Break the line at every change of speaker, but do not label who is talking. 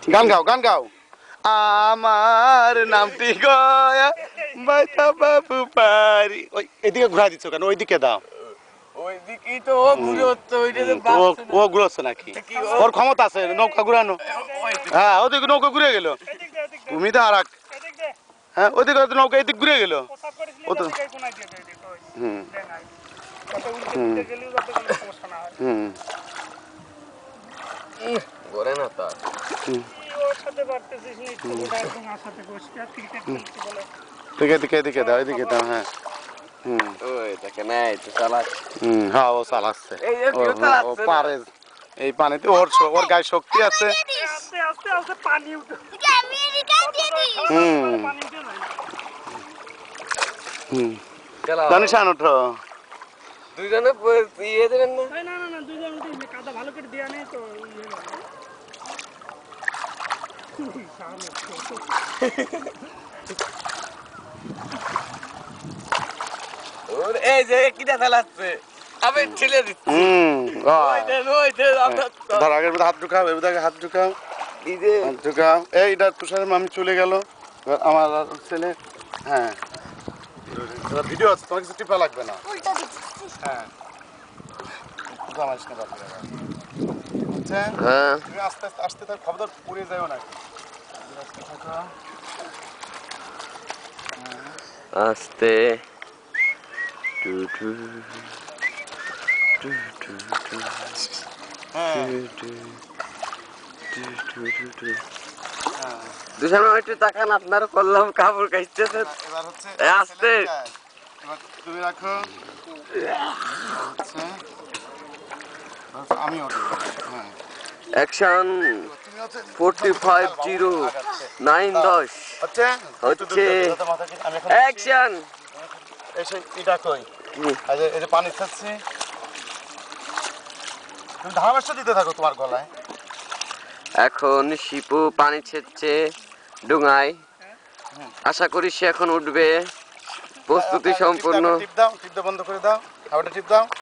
গান গাও গান গাও। আমার নামটি গয়া বাইতা বাবু পারি। ওই এদিকে ঘুরা দিচ্ছ কেন? ওইদিকে দাও।
ওইদিকেই তো ও ঘুরে হচ্ছে, ওইটা তো
ও
বাঁচছে না।
ও ঘুরোচ্ছে নাকি? ওর ক্ষমতা আছে নৌকা ঘুরানো। হ্যাঁ ওদিকে নৌকা ঘুরে গেল। তুমি তো আর হ্যাঁ ওইদিকে নৌকা এদিক ঘুরে গেল। ও তো হুম হুম
ঘরে না তো
এদিকে এদিকে দাও এদিকে দাও হ্যাঁ হুম
ওই দেখে না এই তো চালাক।
হ্যাঁ ও চালাচ্ছে
এই যে
ও
কেউ
ও
চালাচ্ছে না।
পারে এই পানিতে ওর গায়ে শক্তি আছে হুম হুম
চালাও।
দানিশান ওঠো
দুইজনে ইয়ে দেবেন না? ওর এই যে কিটা চালাচ্ছে, আমি ঠেলে দিচ্ছি। ওই দেন, ওই দেন, আমরা তো-
ধর আগের মধ্যে হাত ঢুকাও এর মধ্যে হাত ঢুকাও
এই যে
হাত ঢুকাও এইটা তুষারের মামি চলে গেল এবার আমার আর ছেলে হ্যাঁ ভিডিও আছে তোমার কিছু টিপা লাগবে না হ্যাঁ
হ্যাঁ
তুমি আস্তে আস্তে আসতে তার খবর পড়ে যাও নাকি আস্তে থাকো
আস্তে টু টু টু টু টু
হ্যাঁ
দুশান একটু তাকান, আপনারও করলাম কাপড় কাচতেছেন।
এবার হচ্ছে
আস্তে।
এবার তুমি রাখো হচ্ছে আমিও দেবো হ্যাঁ
অ্যাকশন
তুমি হচ্ছে
450910
হচ্ছে
হচ্ছে
আমি এখন
অ্যাকশন।
এসে এটা কই এই যে পানি ছাড়ছি তুমি ধারাবাসটা দিতে থাকো তোমার গলায়
এখন শিপু পানি ছেড়ছে ডুঙায়, আশা করি সে এখন উঠবে। প্রস্তুতি সম্পূর্ণ।
টিপ দাও বন্ধ করে দাও খাবারটা টিপ দাও